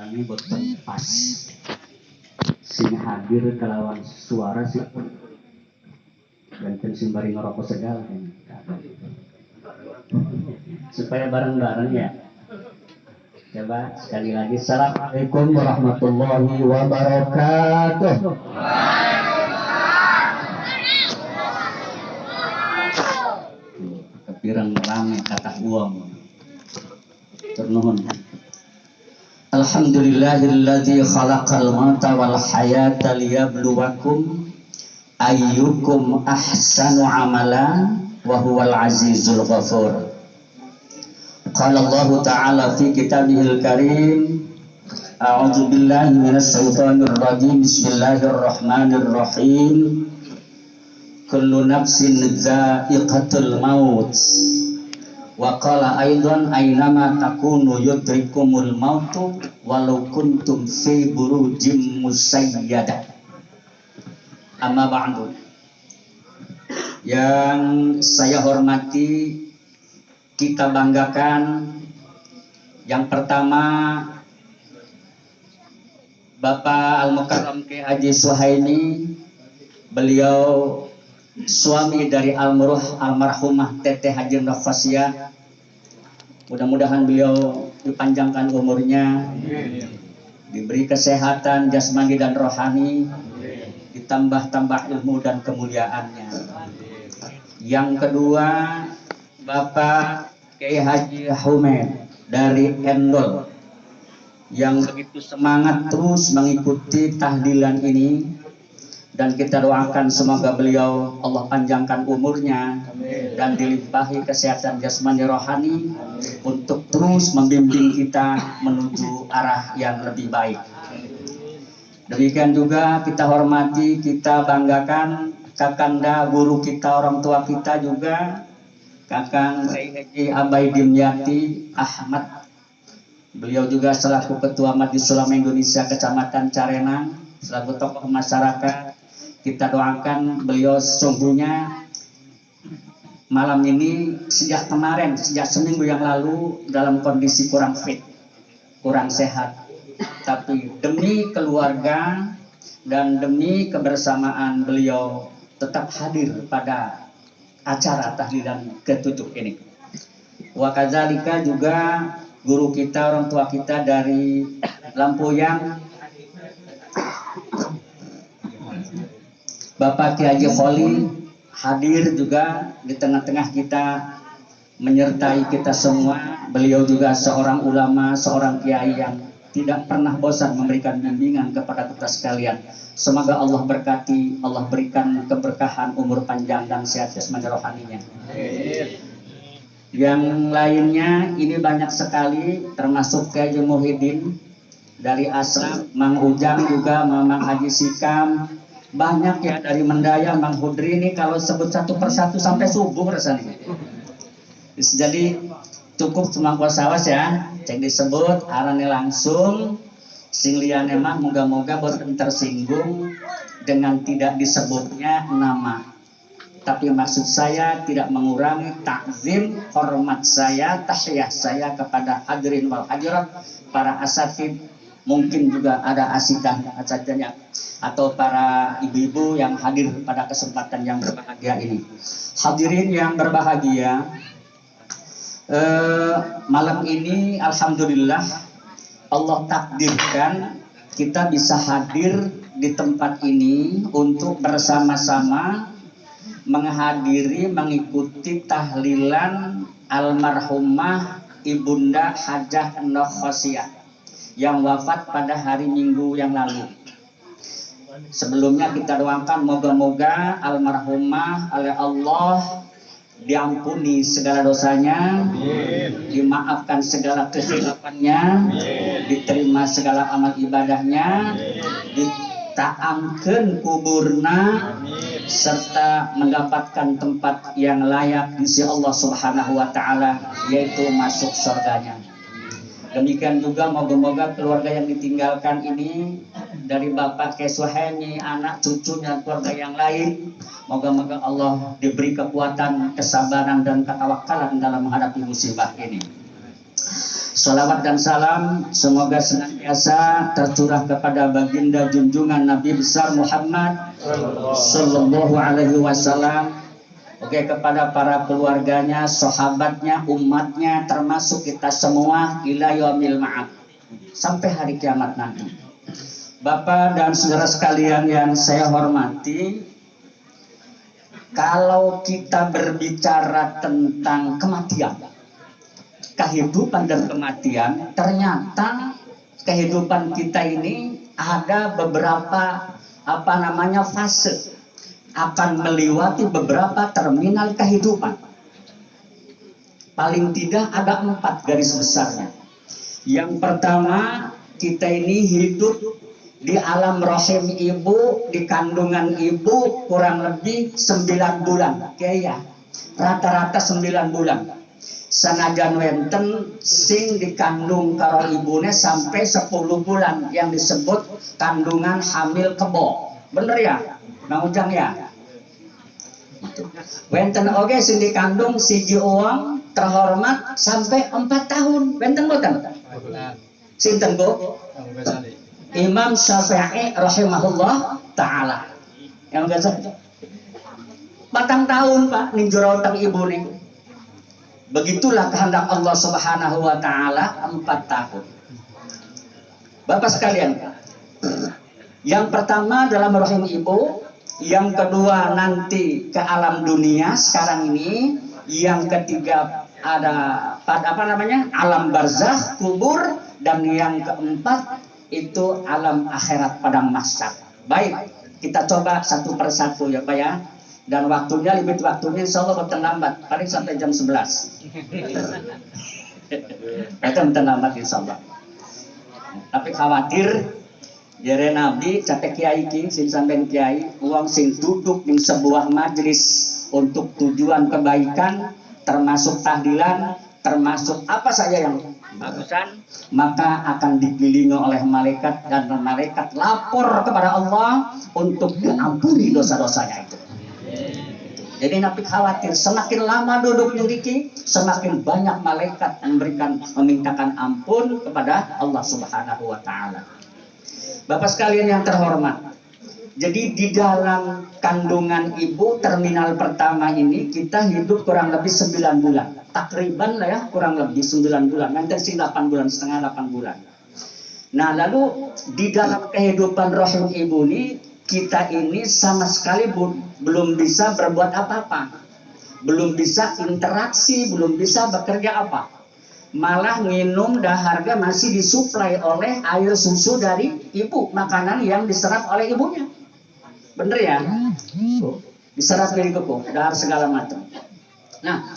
barangnya boten pas sing hadir kelawan suara sih dan simbari ngerokok segala kan. Supaya bareng-bareng ya. Coba sekali lagi. Assalamualaikum warahmatullahi wabarakatuh. Kepirang rame kata uang. Ternuhun. Alhamdulillahilladzi khalaqal mauta wal hayata liyabluwakum ayyukum ahsanu amala wa huwal azizul ghafur. Qala Allah Ta'ala fi kitabihil karim, a'udzu billahi minasy syaithanir rajim, bismillahirrahmanirrahim. Kullu nafsin dha'iqatul maut. Wa qala aidan aynama takunu yudrikumul mautu walau kuntum fi burujim musayyadah. Amma ba'du. Yang saya hormati, kita banggakan, yang pertama Bapak Al-Mukarram Kiai Haji Suhaimi, beliau suami dari almarhumah Teteh Haji Nafasya. Mudah-mudahan beliau dipanjangkan umurnya, diberi kesehatan jasmani dan rohani, ditambah-tambah ilmu dan kemuliaannya. Yang kedua, Bapak Kiai Haji Humed dari Endol, yang begitu semangat terus mengikuti tahlilan ini, dan kita doakan semoga beliau Allah panjangkan umurnya dan dilimpahi kesehatan jasmani rohani untuk terus membimbing kita menuju arah yang lebih baik. Demikian juga kita hormati, kita banggakan kakanda guru kita, orang tua kita juga, Kakang Haji Abai Dimyati Ahmad. Beliau juga selaku Ketua Majelis Ulama Indonesia Kecamatan Carenang, selaku tokoh masyarakat. Kita doakan beliau sesungguhnya malam ini sejak kemarin, sejak seminggu yang lalu dalam kondisi kurang fit, kurang sehat. Tapi demi keluarga dan demi kebersamaan beliau tetap hadir pada acara tahlilan ke-7 ini. Wa kadzalika juga guru kita, orang tua kita dari Lampoyang, Bapak Kiai Haji Khalil, hadir juga di tengah-tengah kita, menyertai kita semua. Beliau juga seorang ulama, seorang kiai yang tidak pernah bosan memberikan bimbingan kepada kita sekalian. Semoga Allah berkati, Allah berikan keberkahan, umur panjang dan sehat jasmani rohaninya. Yang lainnya ini banyak sekali, termasuk Kiai Muhyiddin dari Asram, Mang Ujang juga, Mamang Haji Sikam, banyak ya dari Mendaya, Mang Hudri. Ini kalau sebut satu persatu sampai subuh rasanya. Jadi cukup cuma kuasawas ya, cek disebut arane langsung. Sing liyane mah moga-moga boten tersinggung dengan tidak disebutnya nama. Tapi maksud saya tidak mengurangi takzim, hormat saya, tahiyah saya kepada hadirin wal hadirat, para asatid, mungkin juga ada asitanya atau para ibu-ibu yang hadir pada kesempatan yang berbahagia ini. Hadirin yang berbahagia, malam ini alhamdulillah Allah takdirkan kita bisa hadir di tempat ini untuk bersama-sama menghadiri, mengikuti tahlilan almarhumah Ibunda Hajah Nokhosia yang wafat pada hari Minggu yang lalu. Sebelumnya kita doakan moga-moga almarhumah oleh Allah diampuni segala dosanya, dimaafkan segala kesilapannya, diterima segala amal ibadahnya, ditaamkeun kuburna, serta mendapatkan tempat yang layak di sisi Allah Subhanahu wa taala, yaitu masuk surganya. Demikian juga moga-moga keluarga yang ditinggalkan ini dari Bapak Kiai Suhaimi, anak cucunya, keluarga yang lain, moga-moga Allah diberi kekuatan, kesabaran dan ketawakalan dalam menghadapi musibah ini. Salawat dan salam semoga senantiasa tercurah kepada baginda junjungan Nabi besar Muhammad sallallahu alaihi wasallam. Oke, kepada para keluarganya, sahabatnya, umatnya, termasuk kita semua ila yaumil ma'ad, sampai hari kiamat nanti. Bapak dan saudara sekalian yang saya hormati, kalau kita berbicara tentang kematian, kehidupan dan kematian, ternyata kehidupan kita ini ada beberapa fase, akan melewati beberapa terminal kehidupan. Paling tidak ada 4 garis besarnya. Yang pertama, kita ini hidup di alam rahim ibu, di kandungan ibu kurang lebih 9 bulan. Ya, rata-rata 9 bulan. Sanajan wenten sing dikandung karo ibune sampai 10 bulan yang disebut kandungan hamil kebo. Bener ya? Bang Ujang ya? Wenten oge sing dikandung siji uang terhormat sampai 4 tahun. Wenten boten? Sinten Bu? Imam Syafi'i rahimahullah taala. Yang biasa 4 tahun Pak ning jero otak ibune. Begitulah kehendak Allah Subhanahu wa taala 4 tahun. Bapak sekalian, yang pertama dalam rahim ibu, yang kedua nanti ke alam dunia sekarang ini, yang ketiga ada alam barzakh kubur, dan yang keempat itu alam akhirat padang mahsyar. Baik, kita coba satu persatu ya Pak ya. Dan waktunya insya Allah boten lambat, paling sampai jam 11. Itu boten lambat insya Allah. Tapi khawatir jere Nabi capek kiai ki sing sampean kiai uang sing duduk di sebuah majelis untuk tujuan kebaikan, termasuk tahlilan, termasuk apa saja yang bagusan, maka akan dikelilingi oleh malaikat, dan malaikat lapor kepada Allah untuk diampuni dosa-dosanya itu. Jadi Nabi khawatir semakin lama duduk ngendiki, semakin banyak malaikat memintakan ampun kepada Allah Subhanahu wa taala. Bapak sekalian yang terhormat, jadi di dalam kandungan ibu terminal pertama ini kita hidup kurang lebih 9 bulan. Takriban lah ya, kurang lebih 9 bulan. Nanti sih 8 bulan setengah, 8 bulan. Nah, lalu di dalam kehidupan rahim ibu ini, kita ini sama sekali belum bisa berbuat apa-apa, belum bisa interaksi, belum bisa bekerja apa, malah minum daharga masih disuplai oleh air susu dari ibu, makanan yang diserap oleh ibunya, bener ya, diserap dari kuku, dahar segala macam. Nah,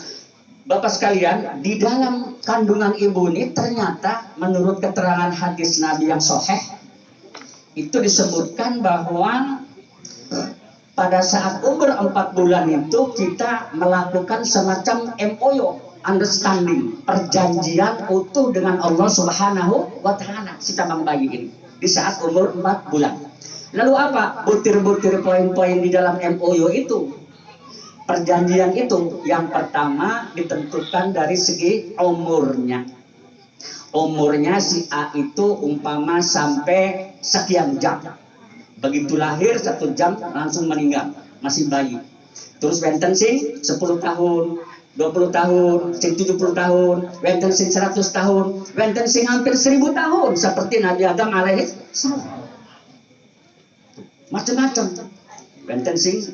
Bapak sekalian, di dalam kandungan ibu ini ternyata menurut keterangan hadis Nabi yang sahih, itu disebutkan bahwa pada saat umur 4 bulan itu kita melakukan semacam MOU, understanding, perjanjian utuh dengan Allah Subhanahu wa taala si tabang bayi ini di saat umur 4 bulan. Lalu apa butir-butir poin-poin di dalam MOU itu? Perjanjian itu yang pertama ditentukan dari segi umurnya. Umurnya si A itu umpama sampai sekian jam. Begitu lahir 1 jam langsung meninggal, masih bayi. Terus wenten sing 10 tahun, 20 tahun, sing 70 tahun, wenten sing 100 tahun, wenten sing hampir 1000 tahun seperti Nabi Adam alaihi salam. Macam-macam. Wenten sing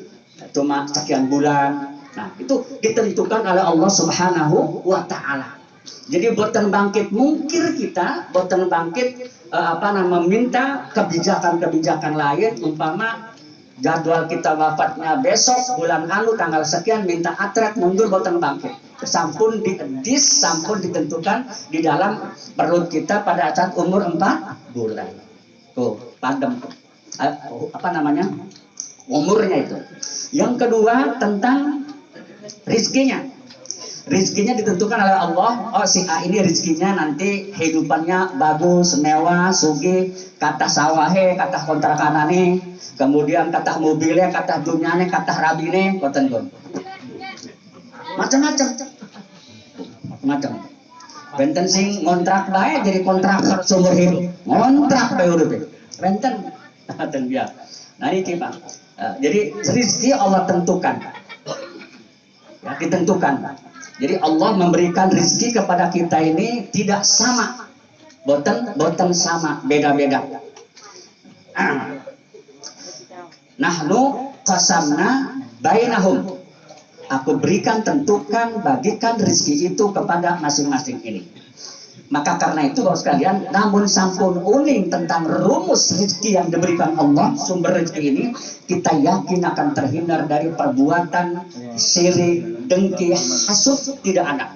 cuma sekian bulan. Nah, itu ditentukan oleh Allah Subhanahu wa taala. Jadi boten bangkit mungkir kita, boten bangkit meminta kebijakan-kebijakan lain, umpama jadwal kita wafatnya besok bulan anu tanggal sekian minta atret mundur, boten bangkit. Sampun diedis, sampun ditentukan di dalam perut kita pada saat umur 4 bulan. Tuh, padem. Umurnya itu. Yang kedua tentang rizkinya. Rizkinya ditentukan oleh Allah. Oh, si A ini rizkinya nanti hidupannya bagus, mewah, sugih, kata sawahe, kata kontrakanane, kemudian kata mobilnya, kata dunyane, kata rabine, macam-macam. Benten sing ngontrak bae jadi kontraktor seumur hidup. Ngontrak bae urip. Benten aten biar. Nah ini Pak. Jadi rezeki Allah tentukan. Ya, ditentukan. Jadi Allah memberikan rezeki kepada kita ini tidak sama. Boten sama, beda-beda. Nahnu qasamna bainahum. Aku berikan, tentukan, bagikan rezeki itu kepada masing-masing ini. Maka karena itu Bapak sekalian, namun sampun uning tentang rumus rezeki yang diberikan Allah, sumber rezeki ini, kita yakin akan terhindar dari perbuatan syirik, dengki, hasud, tidak ada.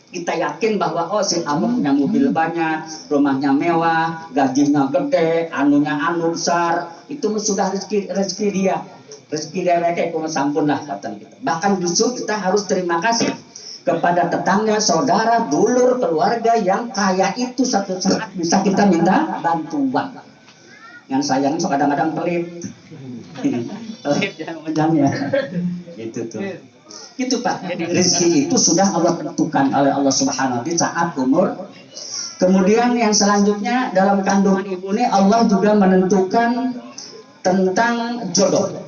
Kita yakin bahwa oh si Amr punya mobil banyak, rumahnya mewah, gajinya gede, anunya anu besar, itu sudah rezeki dia. Rezeki dia mereka itu sampun lah kata kita. Bahkan justru kita harus terima kasih kepada tetangga, saudara, dulur, keluarga yang kaya itu satu saat bisa kita minta bantuan. Yang sayang so kadang-kadang pelit. Pelit jangan ya. Gitu tuh. Gitu Pak. Jadi rezeki itu sudah Allah tentukan oleh Allah Subhanahu wa taala saat umur. Kemudian yang selanjutnya dalam kandungan ibu ini Allah juga menentukan tentang jodoh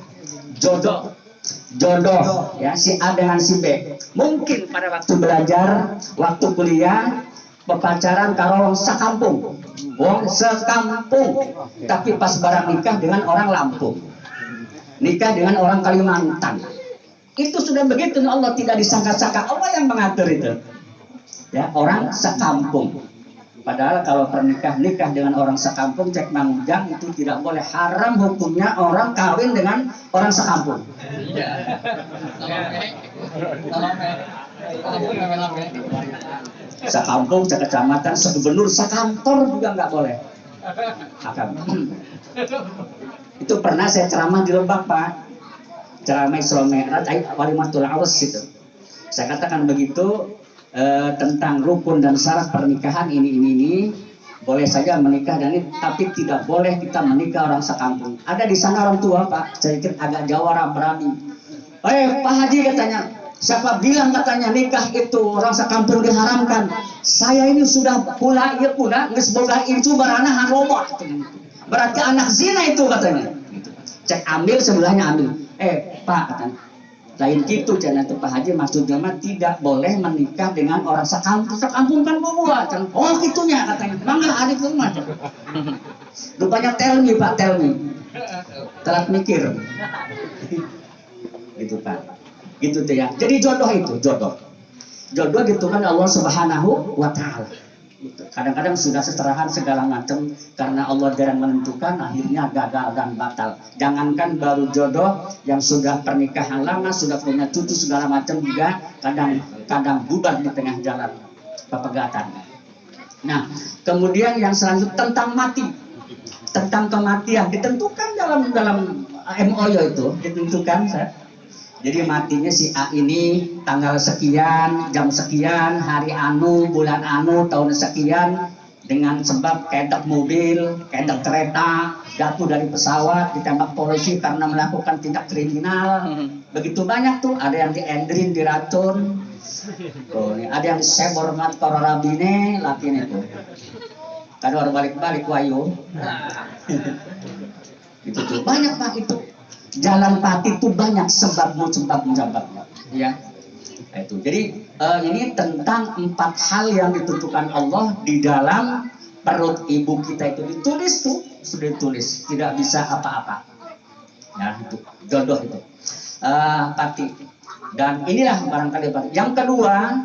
ya, si A dengan si B. Mungkin pada waktu belajar, waktu kuliah, pepacaran karo wong sekampung, tapi pas barang nikah dengan orang Lampung, nikah dengan orang Kalimantan, itu sudah begitu. Allah tidak disangka-sangka, Allah yang mengatur itu ya, orang sekampung. Padahal kalau nikah dengan orang sekampung, cek Mang Ujang, itu tidak boleh, haram hukumnya orang kawin dengan orang sekampung. Sekampung, sekecamatan, segubernur, sekantor juga nggak boleh. Itu pernah saya ceramah di Lebak Pak, ceramah Isra Mi'raj Walimatul Awas itu. Saya katakan begitu. Tentang rukun dan syarat pernikahan ini boleh saja menikah dan ini, tapi tidak boleh kita menikah orang sekampung. Ada di sana orang tua Pak, saya pikir agak jawara berani. Pak Haji katanya, siapa bilang katanya nikah itu orang sekampung diharamkan? Saya ini sudah pula geus boga itu barana harobot. Berarti anak zina itu katanya. Cek ambil sebelahnya ambil. Pak katanya, lain gitu jangan tuh Pak Haji, maksudnya mah tidak boleh menikah dengan orang sekampung kan gua. Oh gitunya katanya. Mangga adik lu mah. Rupanya tell me Pak, telat mikir. Gitu Pak. Gitu tuh ya. Jadi jodoh itu, jodoh gitu kan Allah Subhanahu wa taala. Kadang-kadang sudah seterahan segala macam karena Allah jarang menentukan, akhirnya gagal dan batal. Jangankan baru jodoh, yang sudah pernikahan lama, sudah punya cucu segala macam juga kadang bubar di tengah jalan pepegatan. Nah, kemudian yang selanjutnya tentang mati, tentang kematian ditentukan dalam MOU itu ditentukan. Jadi matinya si A ini tanggal sekian, jam sekian, hari anu, bulan anu, tahun sekian, dengan sebab kedak mobil, kedak kereta, jatuh dari pesawat, ditembak polisi karena melakukan tindak kriminal. Begitu banyak tuh, ada yang diendrin, diracun, ada yang disebor mat kororabine, lakin itu. Kadang orang balik-balik wayu. Itu tuh banyak Pak itu. Jalan pati itu banyak sebabnya ya. Itu. Jadi ini tentang 4 hal yang ditentukan Allah di dalam perut ibu kita itu ditulis tuh, sudah ditulis, tidak bisa apa-apa. Ya, itu jodoh itu. Pati. Dan inilah barangkali Pak. Yang kedua,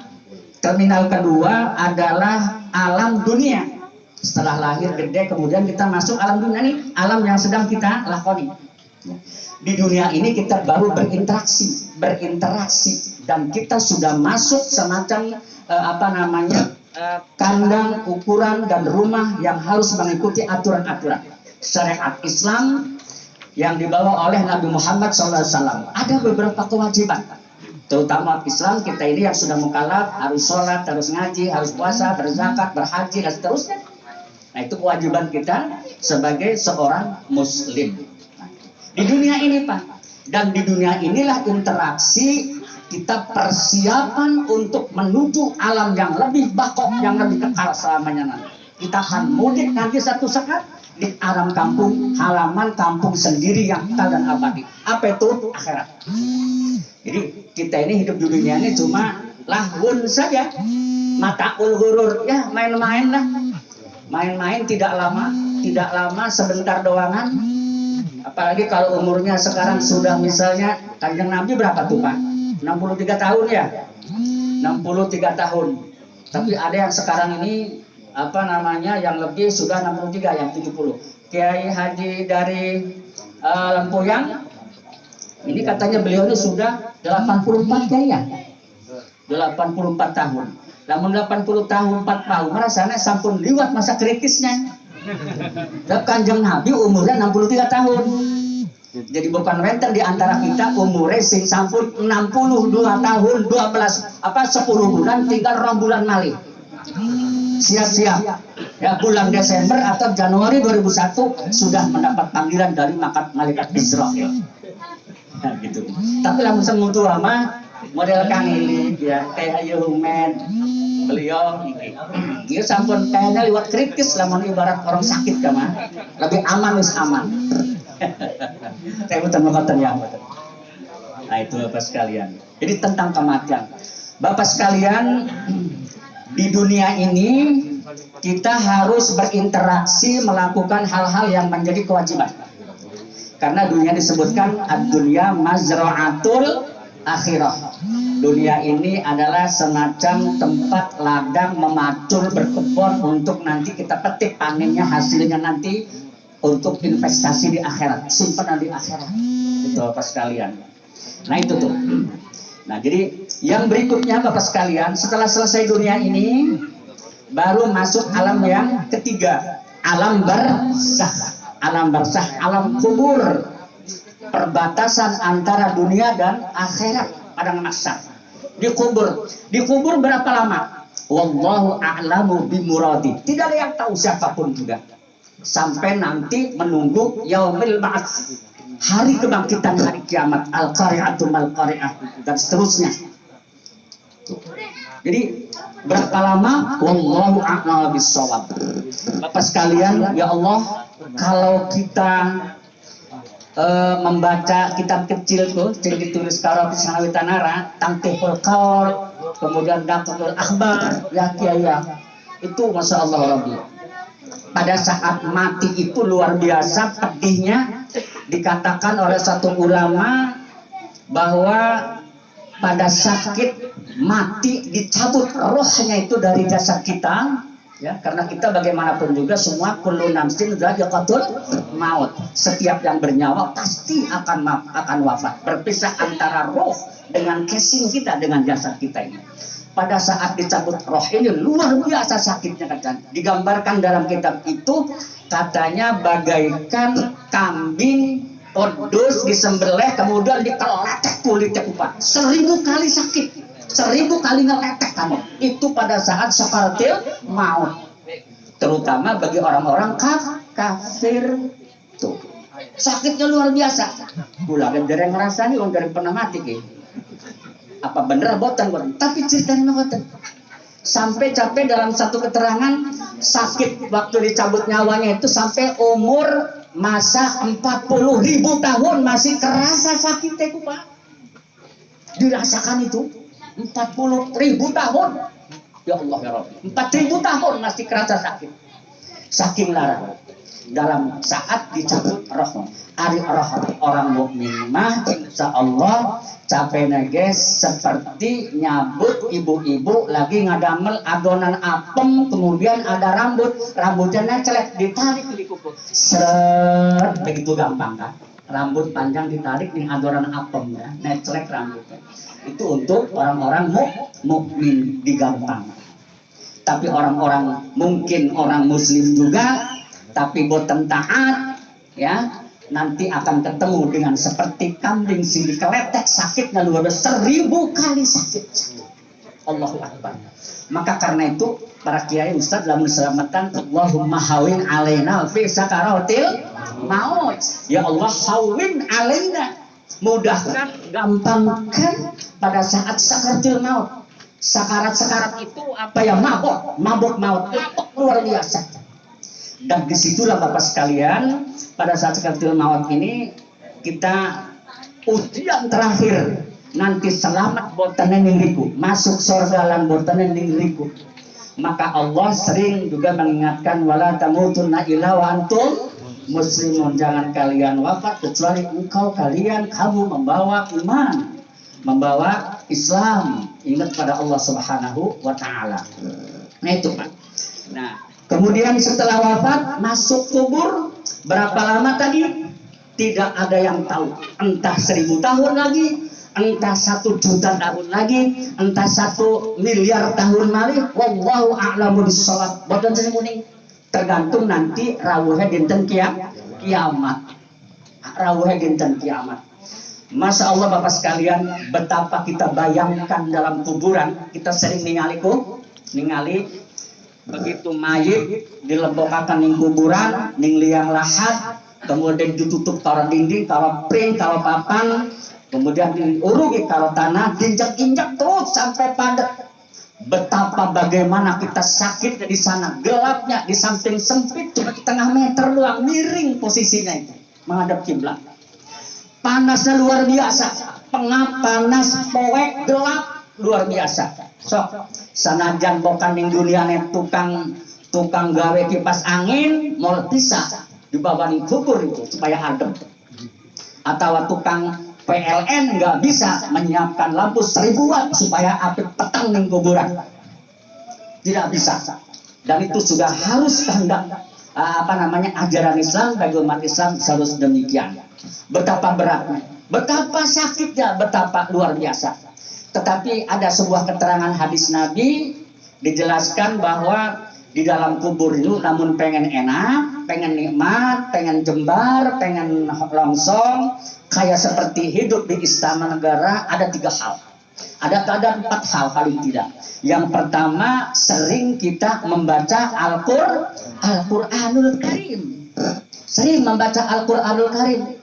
terminal kedua adalah alam dunia. Setelah lahir gede kemudian kita masuk alam dunia ini, alam yang sedang kita lakoni. Di dunia ini kita baru berinteraksi dan kita sudah masuk semacam kandang, ukuran dan rumah yang harus mengikuti aturan-aturan syariat Islam yang dibawa oleh Nabi Muhammad SAW. Ada beberapa kewajiban, terutama Islam kita ini yang sudah mukallaf, harus sholat, harus ngaji, harus puasa, berzakat, berhaji dan seterusnya. Nah itu kewajiban kita sebagai seorang muslim. Di dunia ini Pak, dan di dunia inilah interaksi kita persiapan untuk menuju alam yang lebih bakok, yang lebih kekal selamanya nanti. Kita akan mudik nanti satu saat di alam kampung, halaman kampung sendiri yang kekal dan abadi. Apa itu? Akhirat. Jadi kita ini hidup di dunia ini cuma lahun saja, mataul ghurur, ya main-main lah, main-main tidak lama sebentar doangan. Apalagi kalau umurnya sekarang sudah misalnya Kanjeng Nabi berapa tuh Pak? 63 tahun ya, 63 tahun. Tapi ada yang sekarang ini apa namanya yang lebih sudah 63, yang 70. Kiai Haji dari Lempuyang ini katanya beliau ini sudah 84 Kiai ya, 84 tahun. Namun 80 tahun 4 tahun rasanya sampun liwat masa kritisnya. Dan Kanjeng Nabi umurnya 63 tahun. Jadi bukan renter di antara kita umurnya sing sampun 62 tahun 10 bulan tinggal 2 bulan malih. Siap-siap ya, bulan Desember atau Januari 2001 sudah mendapat panggilan dari malaikat Israel. Nah, gitu. Tapi langsung semutu lama model Kang ini ya kayak Yumen beliau dia sampun kayaknya lewat kritis lamun ibarat orang sakit kan lebih aman wis aman. Saya betul ya. Nah itu Bapak sekalian. Jadi tentang kematian. Bapak sekalian, di dunia ini kita harus berinteraksi melakukan hal-hal yang menjadi kewajiban. Karena dunia disebutkan ad-dunya mazra'atul akhirah. Dunia ini adalah semacam tempat ladang memacul berkebun untuk nanti kita petik panennya, hasilnya nanti untuk investasi di akhirat, simpanan di akhirat. Itu Bapak sekalian. Nah itu tuh. Nah jadi yang berikutnya Bapak sekalian, setelah selesai dunia ini baru masuk alam yang ketiga, alam barzakh. Alam barzakh, alam kubur, perbatasan antara dunia dan akhirat, padang mahsyar. Dikubur berapa lama? Wallahu a'lamu bimuradi. Tidak ada yang tahu siapapun juga. Sampai nanti menunggu yaumil ba'ats, hari kebangkitan, hari kiamat, al-qari'atu mal-qari'ah dan seterusnya. Jadi berapa lama? Wallahu a'lamu bis-shawab. Bapak sekalian, ya Allah, kalau kita membaca kitab kecil tuh yang ditulis Karo Kisanawi Tanara, Tangkihul Qaul, kemudian Daqatul Akhbar, ya itu Masya Allah Rabbi. Pada saat mati itu luar biasa pedihnya. Dikatakan oleh satu ulama bahwa pada sakit mati dicabut rohnya itu dari jasad kita. Ya, karena kita bagaimanapun juga semua kullu nafsin dha'iqatul maut. Setiap yang bernyawa pasti akan wafat. Berpisah antara roh dengan casing kita, dengan jasad kita ini. Pada saat dicabut roh ini luar biasa sakitnya katanya. Digambarkan dalam kitab itu katanya bagaikan kambing odus disembelih kemudian dikeletek kulitnya kupat. 1000 kali sakit. 1000 kali ngeletek kamu. Itu pada saat seperti maut. Terutama bagi orang-orang kafir tuh. Sakitnya luar biasa. Ulah dereng ngrasani wong dereng pernah mati ki. Apa bener boten? Tapi ceritanya boten. Sampai capek dalam satu keterangan sakit waktu dicabut nyawanya itu sampai umur masa 40.000 tahun masih kerasa sakitnya Pak. Dirasakan itu 40.000 tahun. Ya Allah ya Rabbi. 4.000 tahun masih kerasa sakit. Saking larang. Dalam saat dicabut roh. Ari roh orang mukmin mah insya Allah capeknya guys seperti nyabut ibu-ibu lagi ngadamel adonan apem, kemudian ada rambutnya celek ditarik di kuku. Seret, begitu gampang kan? Rambut panjang ditarik nih adonan apem ya, necelek rambutnya. Itu untuk orang-orang mukmin digampang. Tapi orang-orang mungkin orang muslim juga tapi boten taat ya, nanti akan ketemu dengan seperti kambing sing dikeletek sakitnya luar biasa 1000 kali sakit. Allahu Akbar. Maka karena itu para kiai ustaz dalam menyelamatkan Allahumma hawin alaina fi sakaratil maut. Ya Allah hawin alaina, mudahkan, gampangkan pada saat sakaratul maut. Sakarat itu apa ya, mabuk maut, luar biasa. Dan disitulah Bapak sekalian, pada saat sakaratul maut ini kita ujian terakhir, nanti selamat botanen ningriku, masuk surga lan botanen ningriku. Maka Allah sering juga mengingatkan, wala tamutunna illa wa antum muslimun, jangan kalian wafat kecuali kamu membawa iman, membawa Islam, ingat pada Allah Subhanahu wa taala. Nah itu Pak. Nah, kemudian setelah wafat masuk kubur, berapa lama tadi? Tidak ada yang tahu. Entah 1000 tahun lagi, entah 1 juta tahun lagi, entah 1 miliar tahun lagi. Wallahu a'lamu bissawab. Boten sembunyi. Tergantung nanti rawuhnya dinten kiamat. Rawuhnya dinten kiamat. Masya Allah Bapak sekalian, betapa kita bayangkan dalam kuburan, kita sering ningali begitu mayit dilebokakan ning kuburan, ning liang lahat, kemudian ditutup karo dinding, karo pring, karo papan, kemudian diurugi karo tanah, diinjak-injak terus sampai padat. Betapa bagaimana kita sakit di sana, gelapnya, di samping sempit cuma setengah meter doang, miring posisinya itu menghadap kiblat. Panasnya luar biasa, pengap, panas, poek, gelap, luar biasa. Sok, sanajan bokan ning dunia nih tukang gawe kipas angin, mau bisa dibawa ning kubur itu supaya adem. Atau tukang PLN nggak bisa menyiapkan lampu 1000 watt supaya api petang ning kuburan. Tidak bisa. Dan itu sudah harus kehendak ajaran Islam bagi umat Islam harus demikian. Betapa beratnya, betapa sakitnya, betapa luar biasa. Tetapi ada sebuah keterangan hadis Nabi dijelaskan bahwa di dalam kubur itu namun pengen enak, pengen nikmat, pengen jembar, pengen longsong, kayak seperti hidup di istana negara, ada 3 hal. Ada 4 hal paling tidak. Yang pertama, sering kita membaca Al-Qur'anul Karim. Sering membaca Al-Qur'anul Karim.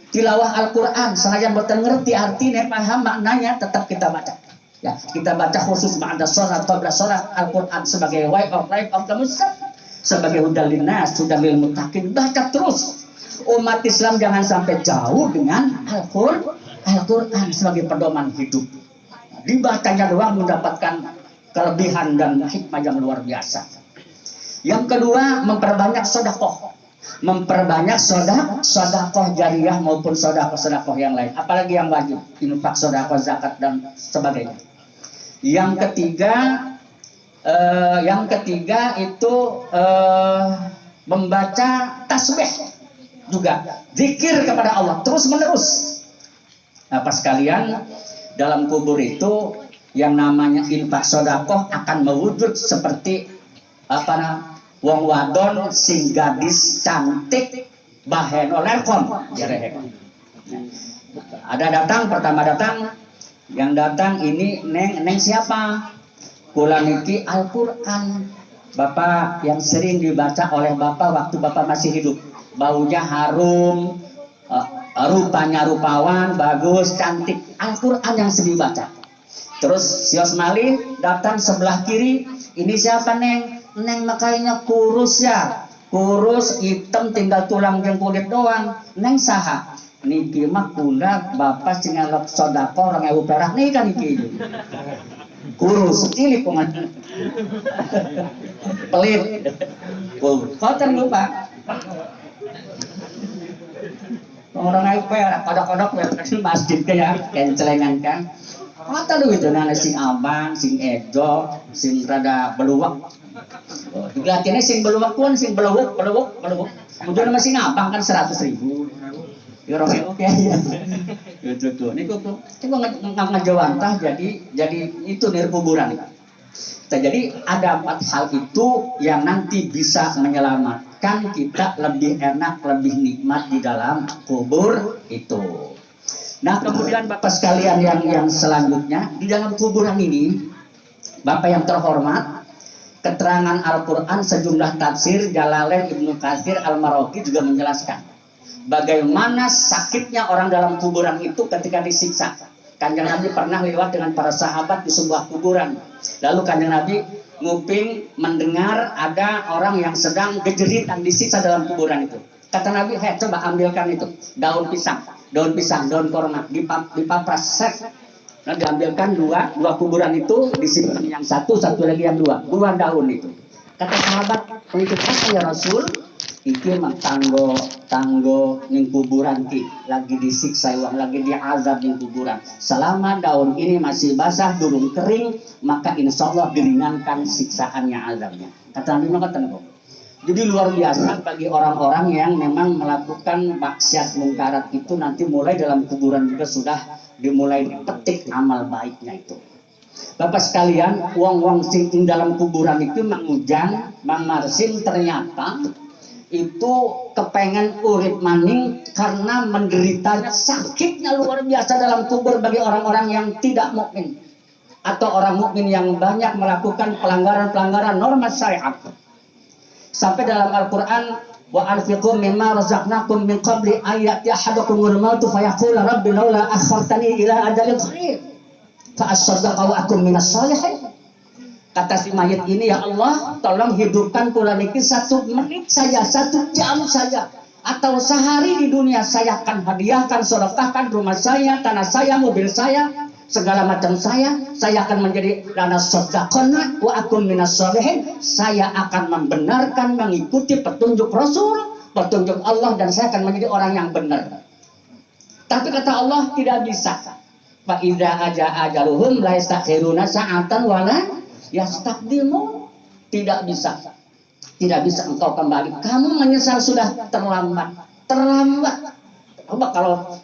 Tilawah Al-Quran, selain boten ngerti artinya, paham maknanya, tetap kita baca. Ya, kita baca khusus ba'da sholat, qabla sholat, Al-Quran sebagai way of life of the Muslim, sebagai hudal linnas, hudal lil muttaqin, baca terus. Umat Islam jangan sampai jauh dengan Al-Quran sebagai pedoman hidup. Dibacanya doang mendapatkan kelebihan dan hikmah yang luar biasa. Yang kedua, memperbanyak sedekah. Memperbanyak sedekah jariyah maupun sedekah yang lain, apalagi yang wajib, infak, sedekah, zakat dan sebagainya. Yang ketiga itu membaca tasbih juga, zikir kepada Allah terus menerus. Nah, pas sekalian, dalam kubur itu yang namanya infak sedekah akan mewujud seperti wong wadon sing gadis cantik bahen olerkom. Pertama datang yang datang ini neng siapa? Kula niki Al-Qur'an. Bapak yang sering dibaca oleh Bapak waktu Bapak masih hidup. Baunya harum, rupanya rupawan, bagus, cantik. Al-Qur'an yang sering dibaca. Terus sios malih datang sebelah kiri, ini siapa neng? Neng makanya kurus ya, kurus hitam tinggal tulang jeung kulit doang. Neng saha? Niki mah kunda bapak sing ngalok sedekah 2000 perak nih kan niki. Kurus cilik kumaha. Pelit. Koten lupa. Orang ayu perak kodok-kodok di masjid kayak kencelengan kan. Mata lu itu nana sing abang, sing edo, sing rada beluwak. Dilatihnya sing beluwak pun sing beluwuk. Kemudian masih ngabang kan 100.000. Ya oke ya. Gitu. Niku tuh ngajawantah jadi itu nir kuburan. Jadi ada 4 hal itu yang nanti bisa menyelamatkan kita lebih enak, lebih nikmat di dalam kubur itu. Nah, kemudian Bapak sekalian yang selanjutnya, di dalam kuburan ini, Bapak yang terhormat, keterangan Al-Quran sejumlah tafsir Jalalain, Ibnu Katsir, Al-Marwazi juga menjelaskan bagaimana sakitnya orang dalam kuburan itu ketika disiksa. Kanjeng Nabi pernah lewat dengan para sahabat di sebuah kuburan. Lalu Kanjeng Nabi nguping mendengar ada orang yang sedang gejeritan disiksa dalam kuburan itu. Kata Nabi, "Hei, coba ambilkan itu daun pisang, daun korma, dipapras set." Nah, diambilkan dua kuburan itu, disimpan yang satu lagi yang dua daun itu. Kata sahabat, "Untuk apa ya Rasul?" Iki mah tanggo ning kuburan ki lagi disiksa wong, lagi diazab ning kuburan. Selama daun ini masih basah durung kering, maka insya Allah diringankan siksaannya, azabnya. Kata Nabi ngoten kok. Jadi luar biasa bagi orang-orang yang memang melakukan maksiat mungkarat itu, nanti mulai dalam kuburan juga sudah dimulai dipetik amal baiknya itu. Bapak sekalian, wong-wong sing dalam kuburan itu Mang Ujang, Mang Marsin ternyata itu kepengen urip maning karena menderitanya sakitnya luar biasa dalam kubur bagi orang-orang yang tidak mukmin atau orang mukmin yang banyak melakukan pelanggaran-pelanggaran norma syariat. Sampai dalam Al-Qur'an, wa anfiqu mimma razaqnakum min qabli ayati ahadakumul maut fayaqulu rabbi laula akhartani ila ajalin qarib fa asaddaqa wa akum minas shalihin. Kata si mayit ini, "Ya Allah, tolong hidupkan pula niki 1 menit saja, 1 jam saja, atau sehari di dunia saya akan hadiahkan, sedekahkan rumah saya, tanah saya, mobil saya, segala macam saya akan menjadi dana sedekahna wa akum minas sholihin." Saya akan membenarkan, mengikuti petunjuk Rasul, petunjuk Allah, dan saya akan menjadi orang yang benar. Tapi kata Allah, tidak bisa. Fa idza ajaluhum la yastakhiruna sa'atan wala yastaqdimu. Tidak bisa engkau kembali, kamu menyesal sudah terlambat. Coba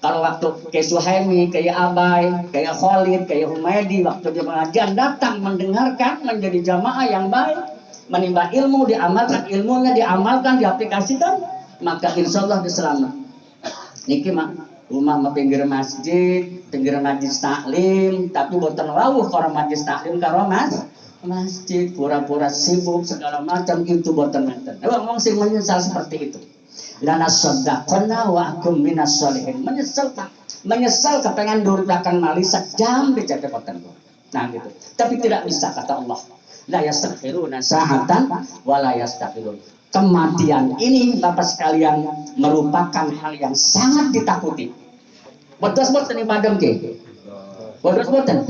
kalau waktu kayak Suhaimi, kayak Abai, kayak Khalid, kayak Humaydi, waktu dia pengajian datang mendengarkan, menjadi jamaah yang baik, menimba ilmu, diamalkan ilmunya, diaplikasikan, maka insya Allah diselamat. Niki mah rumah pinggir masjid, pinggir majlis taklim, tapi boten rawuh orang majlis taklim karo masjid, pura-pura sibuk segala macam, itu boten enten. Wong sing menyesal seperti itu. Lana sadaqana wa akum minas sholihin. Menyesal kepengen durdakan mali sejam dijaga boten. Nah gitu. Tapi tidak bisa, kata Allah. La yastakhiruna sa'atan wa la yastakhirun. Kematian ini Bapak sekalian merupakan hal yang sangat ditakuti. Bodos-boten di padam ke? Bodos-boten.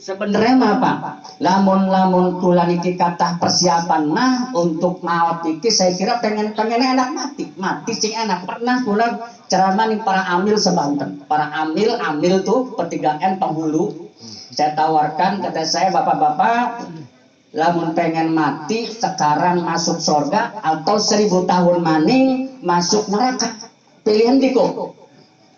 Sebenarnya mah Pak, lamun kula niki kathah persiapan mah untuk maot iki, saya kira pengen enak mati sing enak. Pernah kula ceramah nih para amil sebanten. Para amil tuh P3N penghulu. Saya tawarkan, kata saya, bapak-bapak, lamun pengen mati sekarang masuk surga atau 1000 tahun maning masuk neraka, pilih endi kok?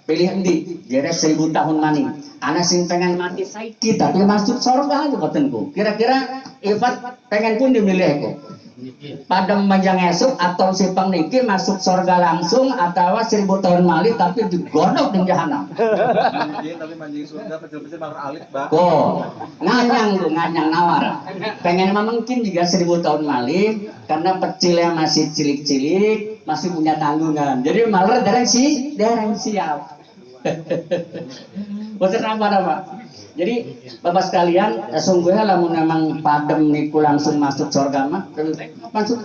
Pilih endi? Jere 1000 tahun maning. Anak sing pengen mati saiki tapi masuk surga aja botenku. Kira-kira Ifat pengen pun dimilih kok. Padam manjang esuk atau si pengniki masuk surga langsung, atau 1000 tahun mali tapi digodok di jahanam. Tapi manjing surga pecel-pecel bakal alit, Bang. Kok nganyang nawar. Pengen mah mungkin juga 1000 tahun mali karena pecilnya masih cilik-cilik, masih punya tanggungan. Jadi malah dereng siap. Boten apa. Jadi Bapak sekalian, sungguhnya lamun memang padem niku langsung masuk surga mah,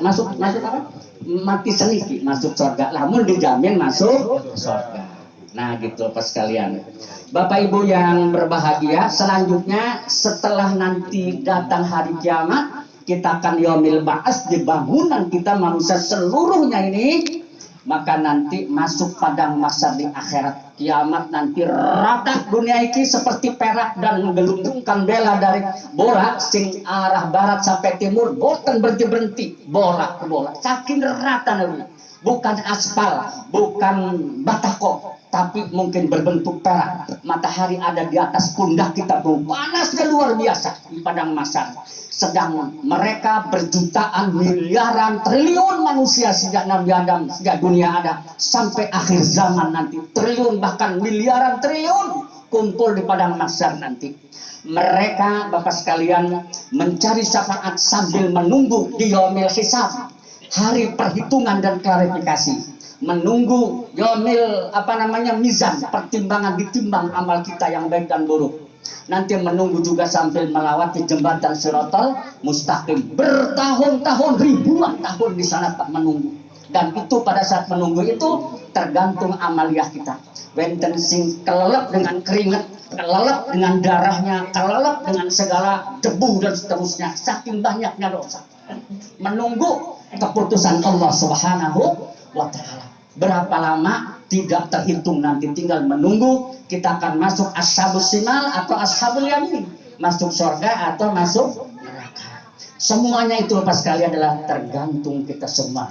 masuk apa? Mati seniki masuk surga. Lamun dijamin masuk surga. Nah gitu Bapak sekalian. Bapak Ibu yang berbahagia, selanjutnya setelah nanti datang hari kiamat, kita akan yaumil ba'ats, di bangunan kita manusia seluruhnya ini, maka nanti masuk padang mahsyar di akhirat. Kiamat nanti rata dunia ini seperti perak dan menggelundungkan bela dari bola sing arah barat sampai timur, boten berhenti bola ke bola, saking rata nih. Bukan aspal, bukan batako, tapi mungkin berbentuk perak. Matahari ada di atas pundak kita, bro. Panasnya luar biasa di padang mahsyar. Sedang mereka berjutaan, miliaran, triliun manusia sejak Nabi Adam, sejak dunia ada sampai akhir zaman nanti, triliun bahkan miliaran triliun kumpul di padang mahsyar nanti. Mereka Bapak sekalian mencari syafaat sambil menunggu di yaumil hisab, hari perhitungan dan klarifikasi. menunggu yomil mizan, pertimbangan ditimbang amal kita yang baik dan buruk. Nanti menunggu juga sambil melewati jembatan Shiratal Mustaqim. Bertahun-tahun, ribuan tahun di sana tak menunggu. Dan itu pada saat menunggu itu tergantung amaliah kita. Wenten sing kelelep dengan keringat, kelelep dengan darahnya, kelelep dengan segala debu dan seterusnya. Saking banyaknya dosa. Menunggu keputusan Allah Subhanahu wa Ta'ala. Berapa lama tidak terhitung, nanti tinggal menunggu kita akan masuk ashabus simal atau ashabul yamin, masuk surga atau masuk neraka. Semuanya itu Bapak sekalian adalah tergantung kita semua.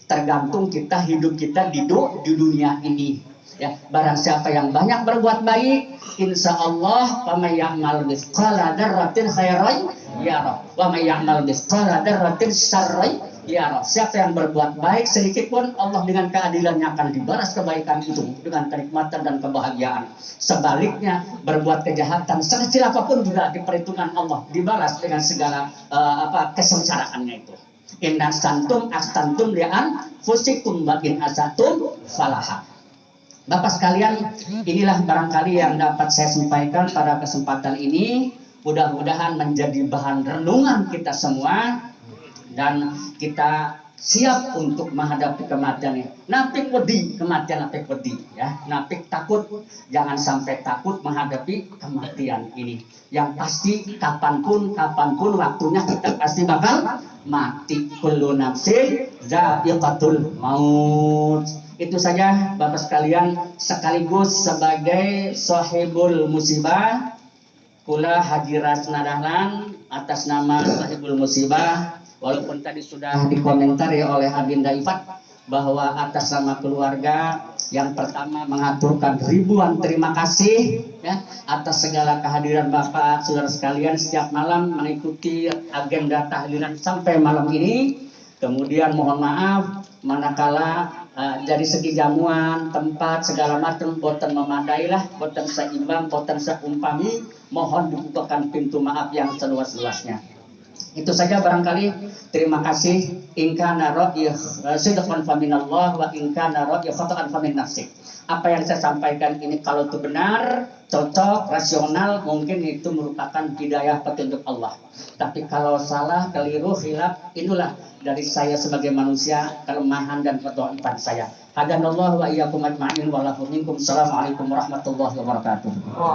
Tergantung kita hidup kita di dunia ini. Ya, barang siapa yang banyak berbuat baik, insya Allah, wa may ya'mal mithqala dzarratin khairan yarah, wa may ya'mal mithqala dzarratin syarran yarah. Siapa yang berbuat baik sedikit pun, Allah dengan keadilannya akan dibalas kebaikan itu dengan kenikmatan dan kebahagiaan. Sebaliknya, berbuat kejahatan sekecil apapun juga diperhitungkan Allah, dibalas dengan segala kesengsaraannya itu. Inna santum astantum li'an fusikum bakin asatum falaha. Bapak sekalian, inilah barangkali yang dapat saya sampaikan pada kesempatan ini. Mudah-mudahan menjadi bahan renungan kita semua dan kita siap untuk menghadapi kematian. Napik wedi kematian, napik wedi ya. Napik takut, jangan sampai takut menghadapi kematian ini. Yang pasti kapanpun waktunya kita pasti bakal mati. Kullu nafsin dha'iqatul maut. Itu saja Bapak sekalian, sekaligus sebagai sahibul musibah, kula Haji Rasna Dahlan atas nama sahibul musibah, walaupun tadi sudah dikomentari oleh Abinda Ifat bahwa atas nama keluarga yang pertama mengaturkan ribuan terima kasih ya atas segala kehadiran Bapak saudara sekalian setiap malam mengikuti agenda tahlilan sampai malam ini. Kemudian mohon maaf manakala dari segi jamuan, tempat, segala macam boten memadai lah, boten seimbang, boten seumpami, mohon dibukakan pintu maaf yang seluas-luasnya. Itu saja barangkali. Terima kasih. In kana ra'yi sidqan fa minallah wa in kana ra'yi khata'an fa min nafsik. Apa yang saya sampaikan ini kalau itu benar, cocok, rasional, mungkin itu merupakan hidayah petunjuk Allah. Tapi kalau salah, keliru, khilaf, inilah dari saya sebagai manusia, kelemahan dan kedhaifan saya. Hadanallahu wa iyyakum ajma'in wa lahu minkum. Assalamualaikum warahmatullahi wabarakatuh.